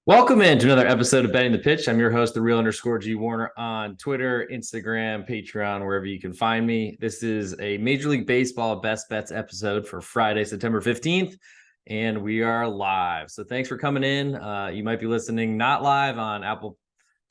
Welcome into another episode of Betting the Pitch. I'm your host, the real underscore G Warner on Twitter, Instagram, Patreon, wherever you can find me. This is a Major League Baseball Best Bets episode for Friday, September 15th, and we are live. So thanks for coming in. You might be listening not live on Apple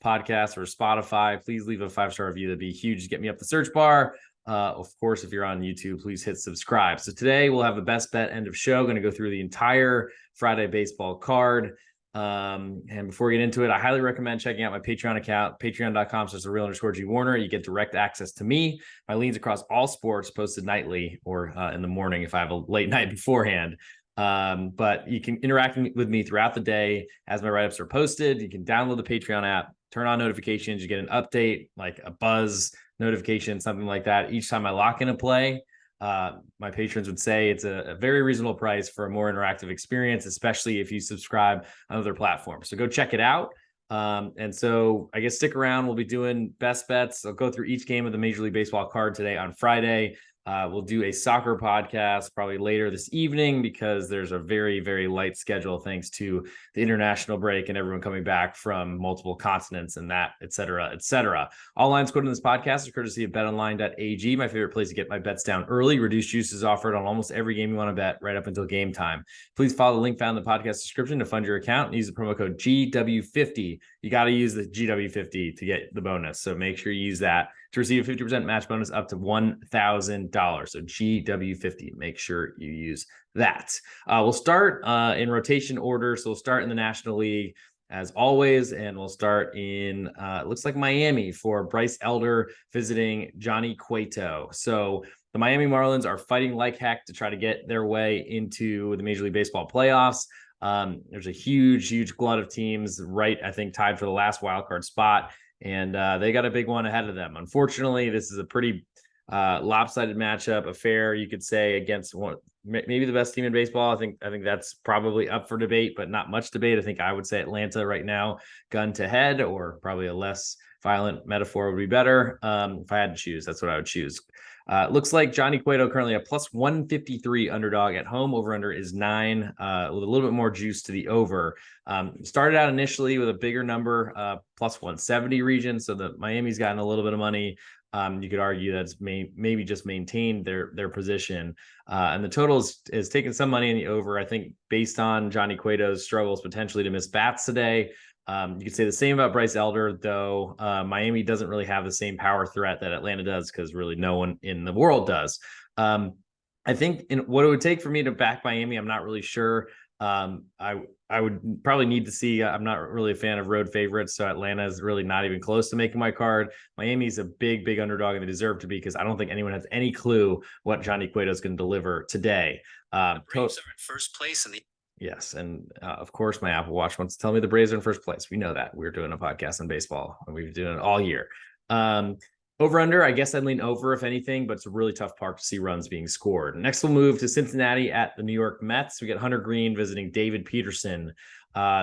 Podcasts or Spotify. Please leave a 5-star review. That'd be huge to get me up the search bar. Of course, if you're on YouTube, please hit subscribe. So today we'll have a best bet end of show. Going to go through the entire Friday baseball card. And before we get into it, I highly recommend checking out my Patreon account, patreon.com/thereal_G Warner. You get direct access to me, my leads across all sports posted nightly or in the morning if I have a late night beforehand. But you can interact with me throughout the day as my write-ups are posted. You can download the Patreon app, turn on notifications. You get an update, like a buzz notification, something like that each time I lock in a play. My patrons would say it's a very reasonable price for a more interactive experience, especially if you subscribe on other platforms. So go check it out. And so I guess stick around. We'll be doing best bets. I'll go through each game of the Major League Baseball card today on Friday. We'll do a soccer podcast probably later this evening because there's a very, very light schedule thanks to the international break and everyone coming back from multiple continents and that, et cetera, et cetera. All lines quoted in this podcast are courtesy of betonline.ag, my favorite place to get my bets down early. Reduced juice is offered on almost every game you want to bet right up until game time. Please follow the link found in the podcast description to fund your account and use the promo code GW50. You got to use the GW50 to get the bonus. So make sure you use that to receive a 50% match bonus up to $1,000. So GW50, make sure you use that. We'll start in rotation order. So we'll start in the National League as always, and we'll start in, looks like Miami for Bryce Elder visiting Johnny Cueto. So the Miami Marlins are fighting like heck to try to get their way into the Major League Baseball playoffs. There's a huge glut of teams, right? I think tied for the last wild card spot. And they got a big one ahead of them. Unfortunately, this is a pretty lopsided matchup, affair, you could say, against one, maybe the best team in baseball. I think that's probably up for debate, but not much debate. I think I would say Atlanta right now, gun to head, or probably a less violent metaphor would be better. If I had to choose, that's what I would choose. Looks like Johnny Cueto currently a plus 153 underdog at home. Over under is 9, with a little bit more juice to the over. Started out initially with a bigger number, plus 170 region. So the Miami's gotten a little bit of money. You could argue that's maybe just maintained their position. And the total is taking some money in the over, I think, based on Johnny Cueto's struggles potentially to miss bats today. You could say the same about Bryce Elder, though. Miami doesn't really have the same power threat that Atlanta does because really no one in the world does. I think what it would take for me to back Miami, I'm not really sure. I would probably need to see. I'm not really a fan of road favorites, so Atlanta is really not even close to making my card. Miami's a big underdog, and they deserve to be because I don't think anyone has any clue what Johnny Cueto is going to deliver today. The Braves are in first place in the. Yes, and of course, my Apple Watch wants to tell me the Braves are in first place. We know that. We're doing a podcast on baseball, and we've been doing it all year. Over under, I guess I'd lean over if anything, but it's a really tough park to see runs being scored. Next, we'll move to Cincinnati at the New York Mets. We get Hunter Green visiting David Peterson.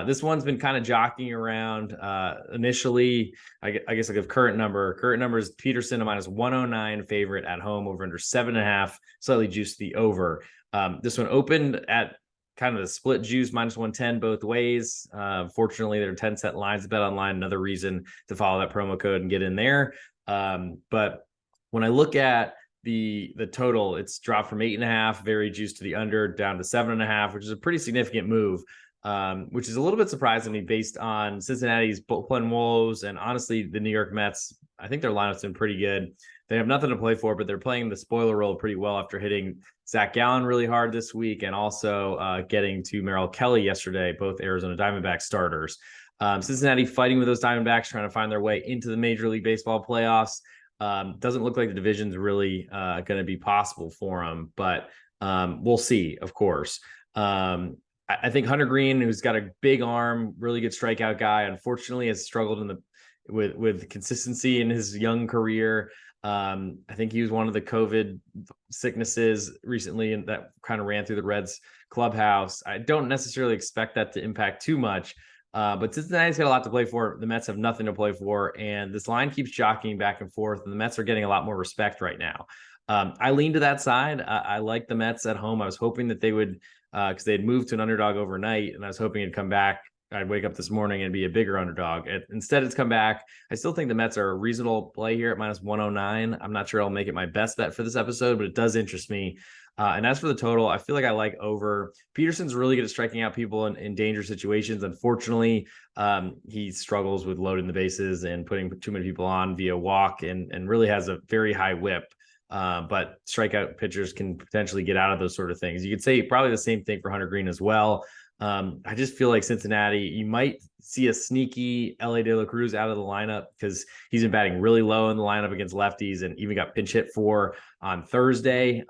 This one's been kind of jockeying around. Initially, I guess I'll give current number. Current number is Peterson, a minus 109 favorite at home, over under 7.5, slightly juiced the over. This one opened at kind of the split juice, minus 110 both ways. Fortunately, there are 10-cent lines to bet online. Another reason to follow that promo code and get in there. But when I look at the total, it's dropped from 8.5, very juiced to the under, down to 7.5, which is a pretty significant move, which is a little bit surprising to me based on Cincinnati's bullpen woes. And honestly, the New York Mets, I think their lineup's been pretty good. They have nothing to play for, but they're playing the spoiler role pretty well after hitting Zach Gallen really hard this week and also getting to Merrill Kelly yesterday, both Arizona Diamondbacks starters. Cincinnati fighting with those Diamondbacks, trying to find their way into the Major League Baseball playoffs. Doesn't look like the division's really going to be possible for them, but we'll see, of course. I think Hunter Green, who's got a big arm, really good strikeout guy, unfortunately has struggled with consistency in his young career. I think he was one of the COVID sicknesses recently, and that kind of ran through the Reds clubhouse. I don't necessarily expect that to impact too much. But Cincinnati's got a lot to play for. The Mets have nothing to play for, and this line keeps jockeying back and forth, and the Mets are getting a lot more respect right now. I lean to that side. I like the Mets at home. I was hoping that they would, because they had moved to an underdog overnight, and I was hoping it'd come back I'd wake up this morning and be a bigger underdog. Instead, it's come back. I still think the Mets are a reasonable play here at minus 109. I'm not sure I'll make it my best bet for this episode, but it does interest me. And as for the total, I feel like I like over. Peterson's really good at striking out people in dangerous situations. Unfortunately, he struggles with loading the bases and putting too many people on via walk, and really has a very high whip. But strikeout pitchers can potentially get out of those sort of things. You could say probably the same thing for Hunter Green as well. I just feel like Cincinnati, you might see a sneaky LA De La Cruz out of the lineup because he's been batting really low in the lineup against lefties and even got pinch hit for on Thursday.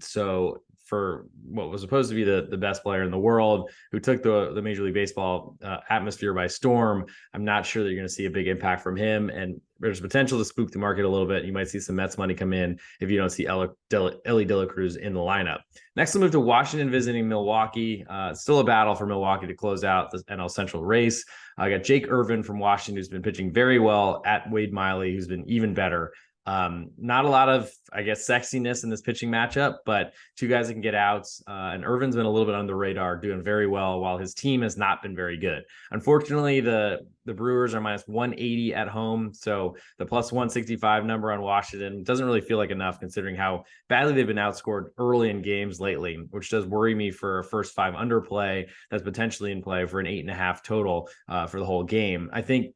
So for what was supposed to be the best player in the world, who took the Major League Baseball atmosphere by storm, I'm not sure that you're going to see a big impact from him. And there's potential to spook the market a little bit. You might see some Mets money come in if you don't see Ellie De La Cruz in the lineup. Next, we'll move to Washington visiting Milwaukee. Still a battle for Milwaukee to close out the NL Central race. I got Jake Irvin from Washington, who's been pitching very well, at Wade Miley, who's been even better. Not a lot of, I guess, sexiness in this pitching matchup, but two guys that can get outs. And Irvin's been a little bit under the radar, doing very well, while his team has not been very good. Unfortunately, the Brewers are minus 180 at home, so the plus 165 number on Washington doesn't really feel like enough, considering how badly they've been outscored early in games lately, which does worry me for a first five underplay that's potentially in play for an 8.5 total for the whole game. I think,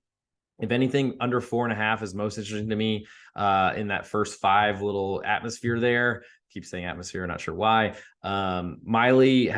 if anything, under 4.5 is most interesting to me in that first five little atmosphere there. Keep saying atmosphere, not sure why. Miley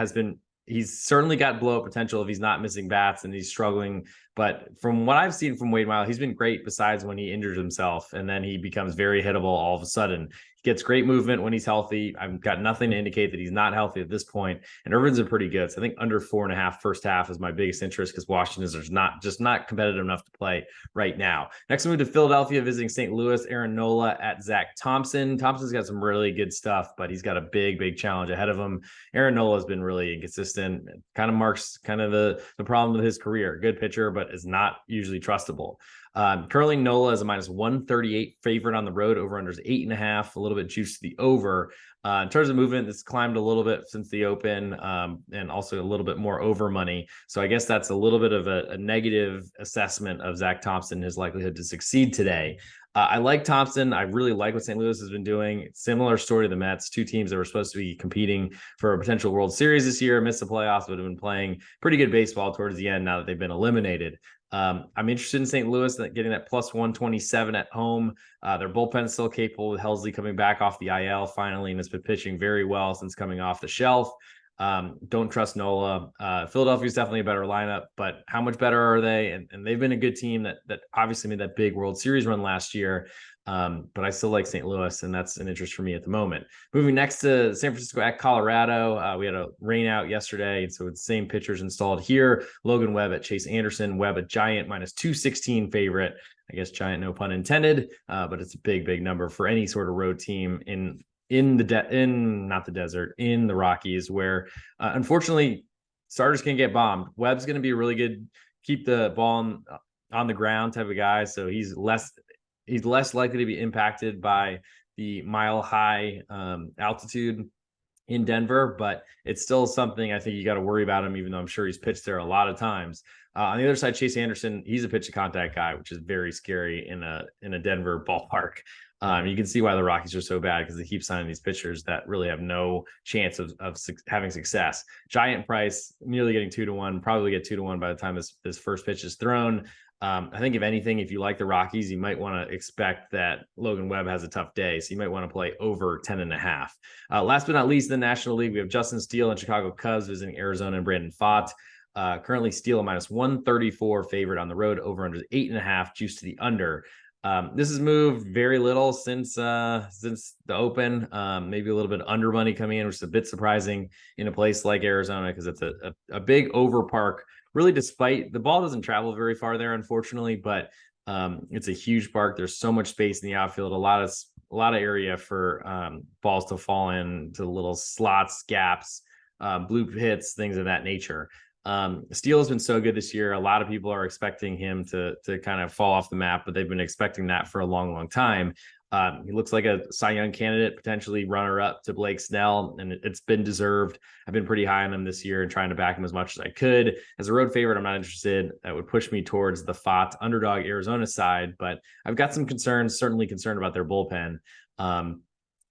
he's certainly got blow up potential if he's not missing bats and he's struggling. But from what I've seen from Wade Miley, he's been great besides when he injures himself and then he becomes very hittable all of a sudden. He gets great movement when he's healthy. I've got nothing to indicate that he's not healthy at this point. And Irvin's been pretty good. So I think under 4.5 first half is my biggest interest because Washington's not competitive enough to play right now. Next, we move to Philadelphia visiting St. Louis. Aaron Nola at Zach Thompson. Thompson's got some really good stuff, but he's got a big challenge ahead of him. Aaron Nola has been really inconsistent. Kind of marks the problem with his career. Good pitcher, but is not usually trustable. Currently, Nola is a minus 138 favorite on the road. Over under is 8.5, a little bit juice to the over. In terms of movement, it's climbed a little bit since the open, and also a little bit more over money. So I guess that's a little bit of a negative assessment of Zach Thompson, his likelihood to succeed today. I like Thompson. I really like what St. Louis has been doing. Similar story to the Mets, two teams that were supposed to be competing for a potential World Series this year, missed the playoffs, but have been playing pretty good baseball towards the end now that they've been eliminated. I'm interested in St. Louis getting that plus 127 at home. Their bullpen's still capable with Helsley coming back off the IL finally and has been pitching very well since coming off the shelf. Don't trust Nola. Philadelphia's definitely a better lineup, but how much better are they? And they've been a good team that obviously made that big World Series run last year. But I still like St. Louis, and that's an interest for me at the moment. Moving next to San Francisco at Colorado. We had a rain out yesterday, so it's the same pitchers installed here. Logan Webb at Chase Anderson. Webb, a Giant minus 216 favorite. I guess Giant, no pun intended, but it's a big number for any sort of road team in the Rockies, where unfortunately starters can get bombed. Webb's going to be a really good keep the ball on the ground type of guy, so he's less likely to be impacted by the mile high altitude in Denver, but it's still something I think you got to worry about him, even though I'm sure he's pitched there a lot of times. On the other side, Chase Anderson, he's a pitch to contact guy, which is very scary in a Denver ballpark. You can see why the Rockies are so bad, because they keep signing these pitchers that really have no chance of having success. Giant price, nearly getting 2-1, probably get 2-1 by the time this first pitch is thrown. I think if anything, if you like the Rockies, you might want to expect that Logan Webb has a tough day. So you might want to play over 10.5. Last but not least, in the National League, we have Justin Steele and Chicago Cubs visiting Arizona and Brandon Pfaadt. Currently Steele a minus 134 favorite on the road, over under 8.5, juice to the under. This has moved very little since the open, maybe a little bit under money coming in, which is a bit surprising in a place like Arizona, because it's a big over park, really, despite the ball doesn't travel very far there, unfortunately, but it's a huge park. There's so much space in the outfield, a lot of area for balls to fall in to little slots, gaps, blue hits, things of that nature. Steele has been so good this year. A lot of people are expecting him to kind of fall off the map, but they've been expecting that for a long, long time. He looks like a Cy Young candidate, potentially runner up to Blake Snell, and it's been deserved. I've been pretty high on him this year and trying to back him as much as I could. As a road favorite, I'm not interested. That would push me towards the FOT underdog Arizona side, but I've got some concerns, certainly concerned about their bullpen.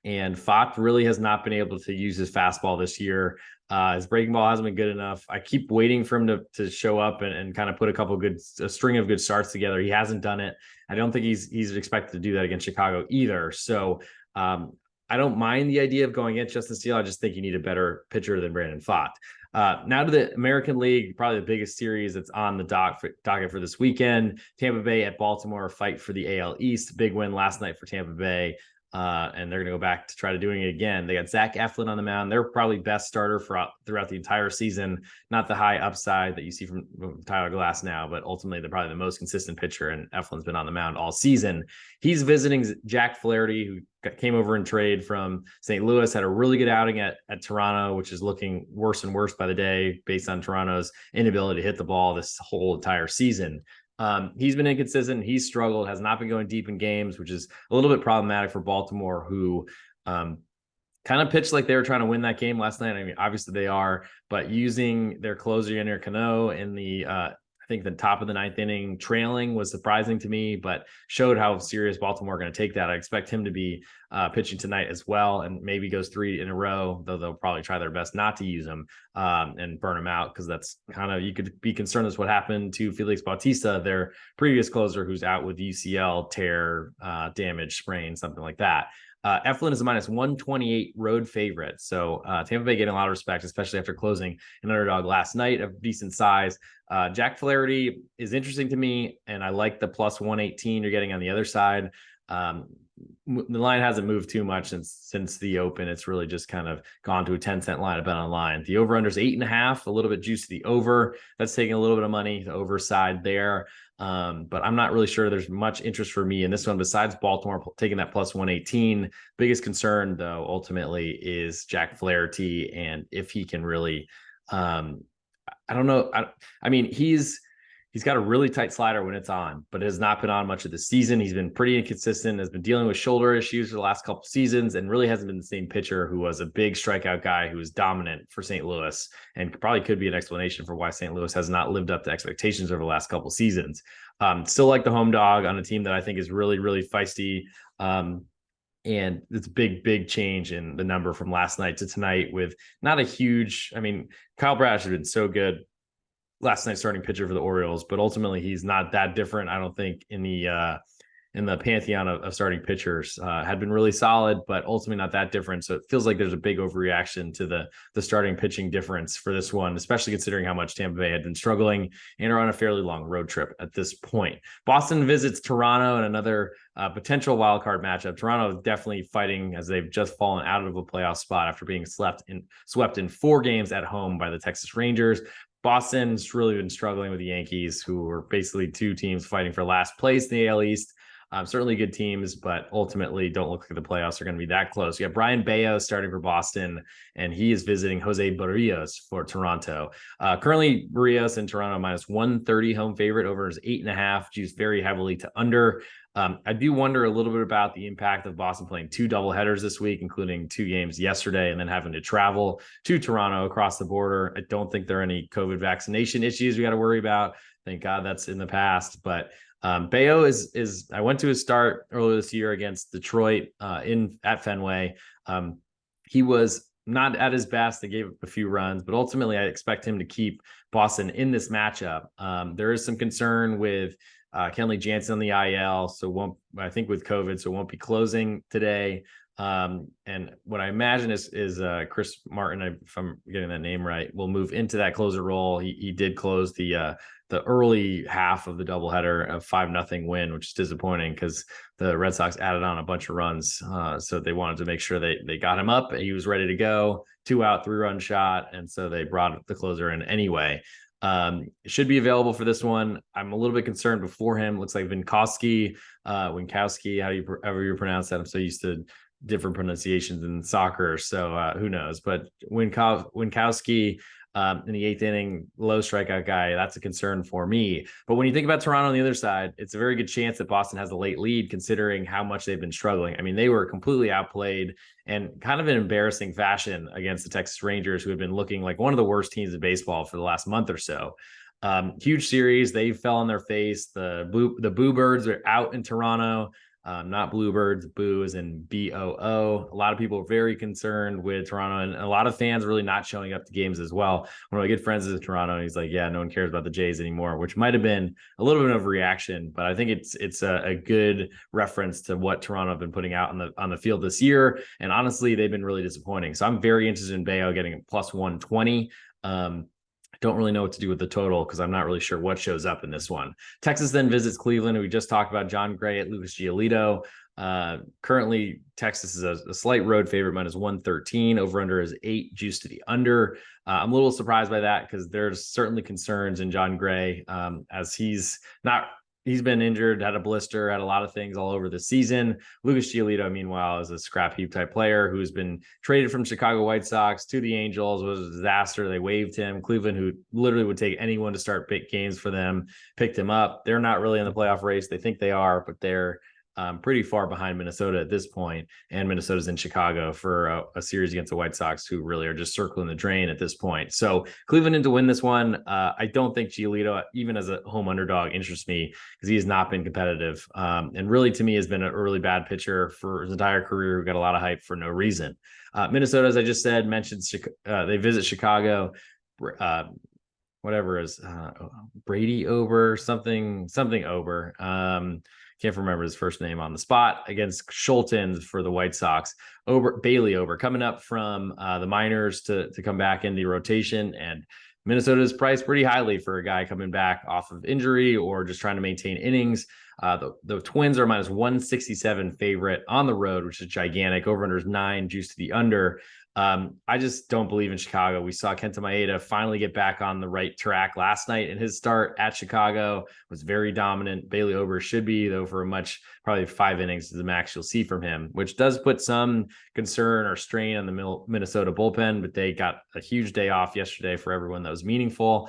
And FOT really has not been able to use his fastball this year. His breaking ball hasn't been good enough. I keep waiting for him to show up and kind of put a string of good starts together. He hasn't done it. I don't think he's expected to do that against Chicago either. So I don't mind the idea of going against Justin Steele. I just think you need a better pitcher than Brandon Pfaadt. Now to the American League, probably the biggest series that's on the docket for this weekend. Tampa Bay at Baltimore, fight for the AL East. Big win last night for Tampa Bay. And they're going to go back to try to doing it again. They got Zach Eflin on the mound. They're probably best starter throughout the entire season. Not the high upside that you see from Tyler Glass now, but ultimately they're probably the most consistent pitcher, and Eflin's been on the mound all season. He's visiting Jack Flaherty, who came over in trade from St. Louis, had a really good outing at Toronto, which is looking worse and worse by the day based on Toronto's inability to hit the ball this whole entire season. He's been inconsistent. He's struggled, has not been going deep in games, which is a little bit problematic for Baltimore, who kind of pitched like they were trying to win that game last night. I mean, obviously they are, but using their closer, Yennier Cano, in the I think the top of the ninth inning trailing was surprising to me, but showed how serious Baltimore are going to take that. I expect him to be pitching tonight as well, and maybe goes 3 in a row, though they'll probably try their best not to use him and burn him out, because that's kind of, you could be concerned as what happened to Felix Bautista, their previous closer, who's out with UCL tear, damage, sprain, something like that. Eflin is a minus 128 road favorite. So Tampa Bay getting a lot of respect, especially after closing an underdog last night of decent size. Jack Flaherty is interesting to me, and I like the plus 118 you're getting on the other side. The line hasn't moved too much since the open. It's really just kind of gone to a 10-cent line at Bet Online. The over-under is 8.5, a little bit juicy the over. That's taking a little bit of money, the over side there. But I'm not really sure there's much interest for me in this one besides Baltimore taking that plus 118. Biggest concern, though, ultimately is Jack Flaherty, and if he can really, I don't know. I mean, he's got a really tight slider when it's on, but it has not been on much of the season. He's been pretty inconsistent, has been dealing with shoulder issues for the last couple of seasons, and really hasn't been the same pitcher who was a big strikeout guy who was dominant for St. Louis, and probably could be an explanation for why St. Louis has not lived up to expectations over the last couple of seasons. Still like the home dog on a team that I think is really, really feisty. And it's a big change in the number from last night to tonight, with not a huge, I mean, Kyle Bradish has been so good last night, starting pitcher for the Orioles, but ultimately he's not that different, I don't think, in the pantheon of starting pitchers. Had been really solid, but ultimately not that different. So it feels like there's a big overreaction to the starting pitching difference for this one, especially considering how much Tampa Bay had been struggling and are on a fairly long road trip at this point. Boston visits Toronto in another potential wild card matchup. Toronto is definitely fighting, as they've just fallen out of a playoff spot after being swept in 4 games at home by the Texas Rangers. Boston's really been struggling with the Yankees, who are basically 2 teams fighting for last place in the AL East. Certainly good teams, but ultimately don't look like the playoffs are going to be that close. You have Brian Bayo starting for Boston, and he is visiting Jose Barrios for Toronto. Currently, Barrios in Toronto minus 130 home favorite, over is 8.5, juiced very heavily to under. I do wonder a little bit about the impact of Boston playing 2 doubleheaders this week, including 2 games yesterday, and then having to travel to Toronto across the border. I don't think there are any COVID vaccination issues we got to worry about. Thank God that's in the past. But Bayo is I went to his start earlier this year against Detroit at Fenway. He was not at his best. They gave up a few runs, but ultimately I expect him to keep Boston in this matchup. There is some concern with Kenley Jansen on the IL, so I think with COVID, so won't be closing today. And what I imagine is Chris Martin, if I'm getting that name right, will move into that closer role. He did close the early half of the doubleheader, of 5-0 win, which is disappointing because the Red Sox added on a bunch of runs. So they wanted to make sure they got him up. He was ready to go, 2-out, 3-run shot. And so they brought the closer in anyway. Should be available for this one. I'm a little bit concerned before him. Looks like Winkowski, however you pronounce that. I'm so used to different pronunciations in soccer, so who knows? But Winkowski In the 8th inning, low strikeout guy, that's a concern for me. But when you think about Toronto on the other side, it's a very good chance that Boston has a late lead considering how much they've been struggling. I mean, they were completely outplayed and kind of in embarrassing fashion against the Texas Rangers, who have been looking like one of the worst teams in baseball for the last month or so. Huge series. They fell on their face. The Boo Birds are out in Toronto. Not Bluebirds, Boo is in BOO. A lot of people are very concerned with Toronto, and a lot of fans really not showing up to games as well. One of my good friends is in Toronto, and he's like, yeah, no one cares about the Jays anymore, which might have been a little bit of a reaction, but I think it's a good reference to what Toronto have been putting out on the field this year. And honestly, they've been really disappointing. So I'm very interested in Bayo getting a plus 120. Don't really know what to do with the total because I'm not really sure what shows up in this one. Texas then visits Cleveland. We just talked about John Gray at Lucas Giolito. Currently, Texas is a slight road favorite, minus 113. Over under is 8, juice to the under. I'm a little surprised by that because there's certainly concerns in John Gray as he's been injured, had a blister, had a lot of things all over the season. Lucas Giolito, meanwhile, is a scrap heap type player who's been traded from Chicago White Sox to the Angels. It was a disaster. They waived him. Cleveland, who literally would take anyone to start big games for them, picked him up. They're not really in the playoff race. They think they are, but they're pretty far behind Minnesota at this point, and Minnesota's in Chicago for a series against the White Sox, who really are just circling the drain at this point. So Cleveland in to win this one. I don't think Giolito, even as a home underdog, interests me because he has not been competitive, and really to me has been an early bad pitcher for his entire career, who got a lot of hype for no reason. Minnesota, as I just said, mentioned they visit Chicago. Whatever is Brady Ober, something Ober. Can't remember his first name on the spot, against Schultens for the White Sox. Bailey Ober coming up from the minors to come back in the rotation, and Minnesota is priced pretty highly for a guy coming back off of injury or just trying to maintain innings. The Twins are minus 167 favorite on the road, which is gigantic. Over under is 9, juice to the under. I just don't believe in Chicago. We saw Kenta Maeda finally get back on the right track last night, and his start at Chicago was very dominant. Bailey Ober should be, though, for probably 5 innings is the max you'll see from him, which does put some concern or strain on the Minnesota bullpen, but they got a huge day off yesterday for everyone that was meaningful.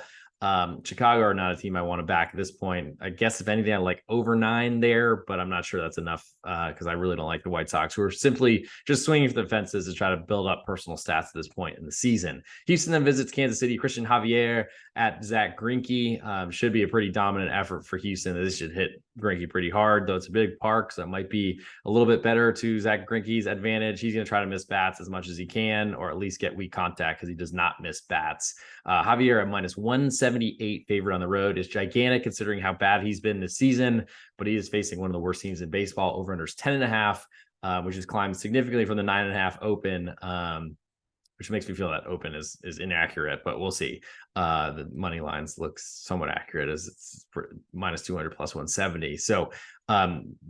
Chicago are not a team I want to back at this point. I guess if anything, I like over 9 there, but I'm not sure that's enough because I really don't like the White Sox, who are simply just swinging for the fences to try to build up personal stats at this point in the season. Houston then visits Kansas City. Christian Javier at Zach Greinke. Should be a pretty dominant effort for Houston. This should hit Greinke pretty hard, though it's a big park, so it might be a little bit better to Zach Greinke's advantage. He's going to try to miss bats as much as he can, or at least get weak contact because he does not miss bats. Javier at minus 178 favorite on the road is gigantic considering how bad he's been this season, but he is facing one of the worst teams in baseball. Over under is 10.5, which has climbed significantly from the 9.5 open, which makes me feel that open is inaccurate, but we'll see. The money lines look somewhat accurate as it's minus 200 plus 170. So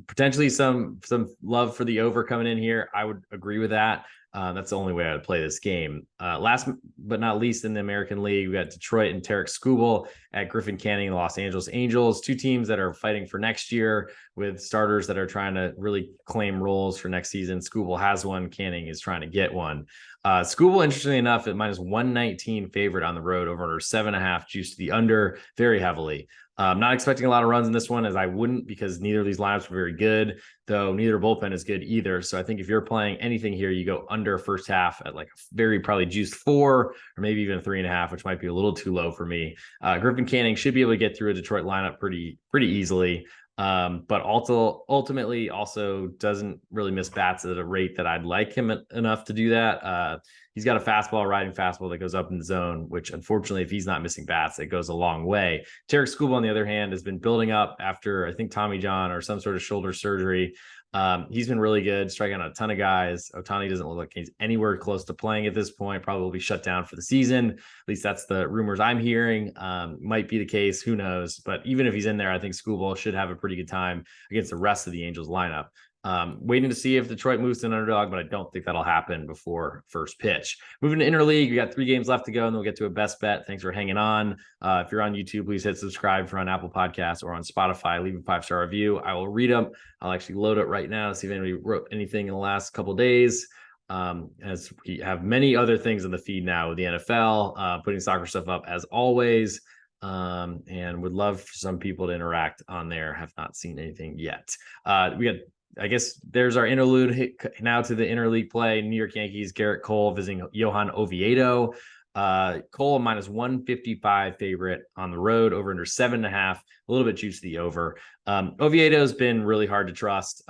potentially some love for the over coming in here. I would agree with that. That's the only way I would play this game. Last but not least, in the American League, we got Detroit and Tarek Skubal at Griffin Canning, the Los Angeles Angels, 2 teams that are fighting for next year with starters that are trying to really claim roles for next season. Skubal has one. Canning is trying to get one. Skubal, interestingly enough, at minus 119 favorite on the road, over under 7.5, juice to the under very heavily. Not expecting a lot of runs in this one, as I wouldn't, because neither of these lineups are very good, though neither bullpen is good either. So I think if you're playing anything here, you go under first half at like a very probably juiced 4 or maybe even 3.5, which might be a little too low for me. Griffin Canning should be able to get through a Detroit lineup pretty easily. But ultimately also doesn't really miss bats at a rate that I'd like him enough to do that. He's got a riding fastball that goes up in the zone, which unfortunately, if he's not missing bats, it goes a long way. Tarek Skubal, on the other hand, has been building up after, I think, Tommy John or some sort of shoulder surgery. He's been really good, striking out a ton of guys. Ohtani doesn't look like he's anywhere close to playing at this point, probably will be shut down for the season. At least that's the rumors I'm hearing. Might be the case, who knows? But even if he's in there, I think Skubal should have a pretty good time against the rest of the Angels lineup. Waiting to see if Detroit moves to an underdog, but I don't think that'll happen before first pitch. Moving to interleague, we got 3 games left to go, and then we'll get to a best bet. Thanks for hanging on. If you're on YouTube, please hit subscribe. If you're on Apple Podcasts or on Spotify, leave a 5-star review. I will read them. I'll actually load it right now to see if anybody wrote anything in the last couple of days. as we have many other things in the feed now with the NFL, putting soccer stuff up as always. And would love for some people to interact on there. Have not seen anything yet. We got, I guess there's our interlude now to the interleague play. New York Yankees, Garrett Cole visiting Johan Oviedo. Cole minus 155 favorite on the road, over under 7.5, a little bit juice the over. Oviedo's been really hard to trust.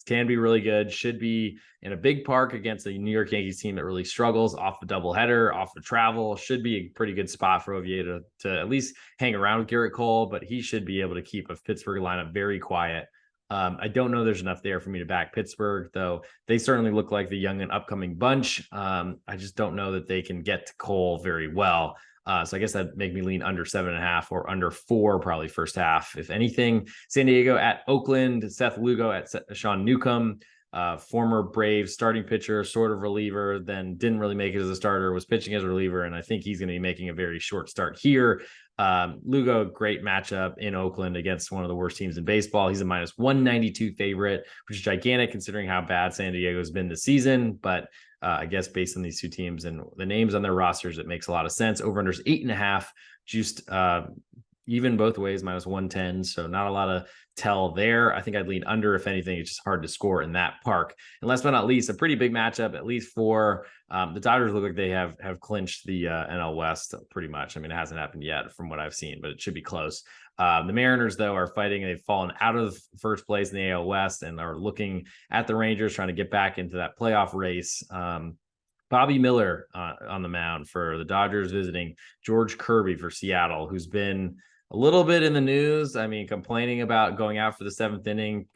Can be really good, should be in a big park against a New York Yankees team that really struggles off a doubleheader, off of travel. Should be a pretty good spot for Oviedo to at least hang around with Garrett Cole, but he should be able to keep a Pittsburgh lineup very quiet. I don't know there's enough there for me to back Pittsburgh, though they certainly look like the young and upcoming bunch. I just don't know that they can get to Cole very well. So I guess that'd make me lean under 7.5 or under 4, probably first half. If anything, San Diego at Oakland, Seth Lugo at Sean Newcomb, former Braves starting pitcher, sort of reliever, then didn't really make it as a starter, was pitching as a reliever. And I think he's going to be making a very short start here. Lugo, great matchup in Oakland against one of the worst teams in baseball. He's a minus 192 favorite, which is gigantic considering how bad San Diego has been this season. But I guess based on these two teams and the names on their rosters, it makes a lot of sense. Over unders 8.5, juiced even both ways, minus 110. So not a lot of tell there. I think I'd lean under. If anything, it's just hard to score in that park. And last but not least, a pretty big matchup, at least for the Dodgers. Look like they have clinched the NL West pretty much. I mean, it hasn't happened yet from what I've seen, but it should be close. The Mariners, though, are fighting. They've fallen out of first place in the AL West and are looking at the Rangers, trying to get back into that playoff race. Bobby Miller on the mound for the Dodgers, visiting George Kirby for Seattle, who's been a little bit in the news. I mean, complaining about going out for the 7th inning,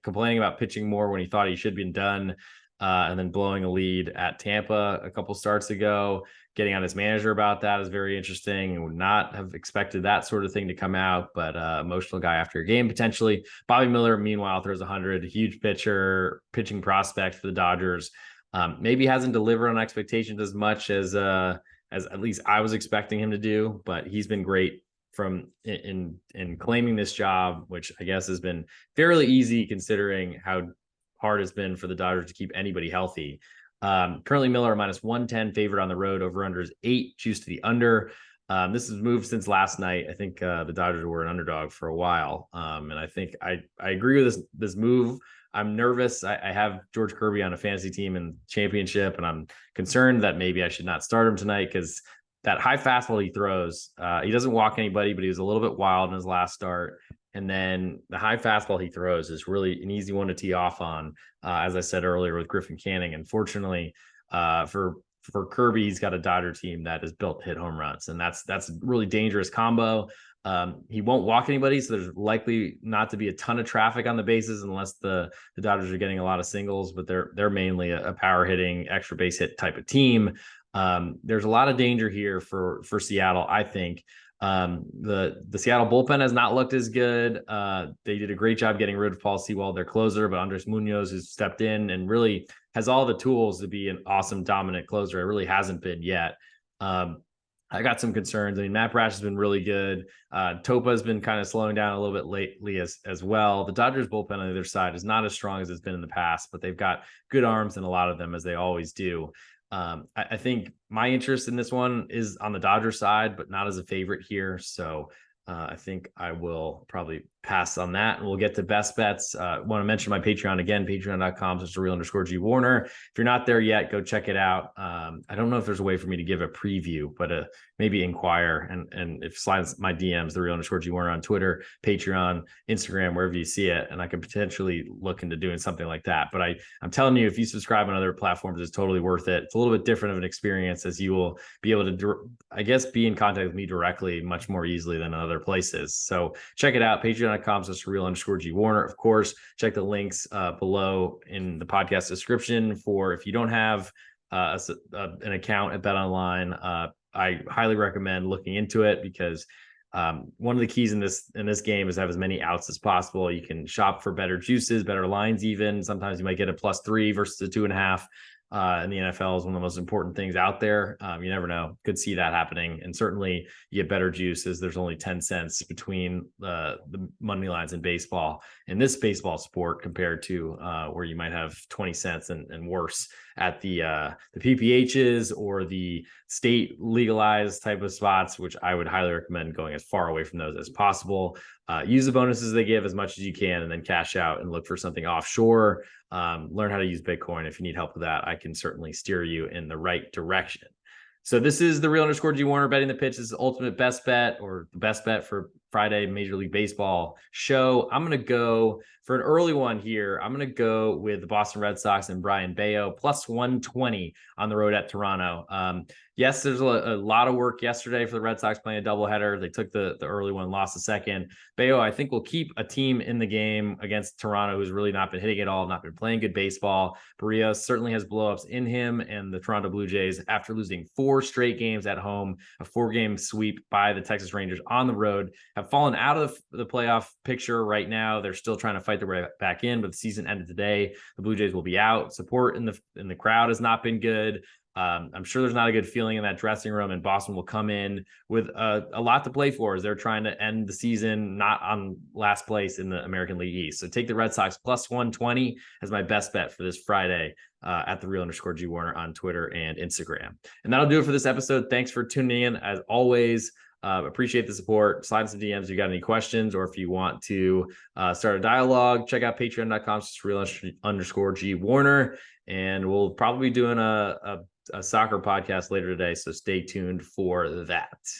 complaining about pitching more when he thought he should be done, and then blowing a lead at Tampa a couple starts ago. Getting on his manager about that is very interesting, and would not have expected that sort of thing to come out, but emotional guy after a game potentially. Bobby Miller, meanwhile, throws 100, huge pitching prospect for the Dodgers. Maybe hasn't delivered on expectations as much as at least I was expecting him to do, but he's been great from in claiming this job, which I guess has been fairly easy considering how hard it's been for the Dodgers to keep anybody healthy. Currently Miller minus 110 favorite on the road, over under is 8, juice to the under. This has moved since last night. I think the Dodgers were an underdog for a while. And I think I agree with this move. I'm nervous. I have George Kirby on a fantasy team in championship, and I'm concerned that maybe I should not start him tonight because that high fastball he throws, he doesn't walk anybody, but he was a little bit wild in his last start. And then the high fastball he throws is really an easy one to tee off on, as I said earlier with Griffin Canning. Unfortunately, for Kirby, he's got a Dodger team that is built to hit home runs, and that's a really dangerous combo. He won't walk anybody, so there's likely not to be a ton of traffic on the bases unless the Dodgers are getting a lot of singles, but they're mainly a power hitting, extra base hit type of team. There's a lot of danger here for Seattle, I think. The Seattle bullpen has not looked as good. They did a great job getting rid of Paul Sewald, their closer, but Andres Munoz has stepped in and really has all the tools to be an awesome dominant closer. It really hasn't been yet. I got some concerns. I mean, Matt Brash has been really good. Topa has been kind of slowing down a little bit lately as well. The Dodgers bullpen on the other side is not as strong as it's been in the past, but they've got good arms in a lot of them, as they always do. I think my interest in this one is on the Dodger side, but not as a favorite here. So I think I will probably pass on that, and we'll get to best bets. Want to mention my Patreon again, patreon.com/real_G Warner. If you're not there yet, go check it out. I don't know if there's a way for me to give a preview, but maybe inquire and if slides my DMs, the real_G Warner on Twitter, Patreon, Instagram, wherever you see it. And I could potentially look into doing something like that. But I'm telling you, if you subscribe on other platforms, it's totally worth it. It's a little bit different of an experience, as you will be able to, I guess, be in contact with me directly much more easily than other places. So check it out, patreon.com/real_G Warner. Of course, check the links below in the podcast description for if you don't have an account at BetOnline. I highly recommend looking into it, because one of the keys in this game is to have as many outs as possible. You can shop for better juices, better lines. Even sometimes you might get a +3 versus a 2.5. In the NFL is one of the most important things out there. You never know. Could see that happening. And certainly you get better juices. There's only 10 cents between the money lines in baseball, in this baseball sport, compared to where you might have 20 cents and worse at the PPHs or the state legalized type of spots, which I would highly recommend going as far away from those as possible. Use the bonuses they give as much as you can, and then cash out and look for something offshore. Learn how to use Bitcoin. If you need help with that, I can certainly steer you in the right direction. So this is the real_G Warner betting the pitch. This is the ultimate best bet, or the best bet for Friday Major League Baseball show. I'm going to go for an early one here. I'm going to go with the Boston Red Sox and Brian Bayo plus 120 on the road at Toronto. Yes, there's a lot of work yesterday for the Red Sox playing a doubleheader. They took the early one, lost the second. Bayo, I think, will keep a team in the game against Toronto who's really not been hitting at all, not been playing good baseball. Barrios certainly has blowups in him, and the Toronto Blue Jays, after losing 4 straight games at home, a 4-game sweep by the Texas Rangers on the road, have fallen out of the playoff picture right now. They're still trying to fight their way back in, but the season ended today. The Blue Jays will be out. Support in the crowd has not been good. I'm sure there's not a good feeling in that dressing room, and Boston will come in with a lot to play for as they're trying to end the season not on last place in the American League East. So take the Red Sox plus 120 as my best bet for this Friday at the real_G Warner on Twitter and Instagram. And that'll do it for this episode. Thanks for tuning in. As always, appreciate the support. Slide some DMs if you got any questions, or if you want to start a dialogue, check out patreon.com/real_G Warner. And we'll probably be doing a soccer podcast later today, so stay tuned for that.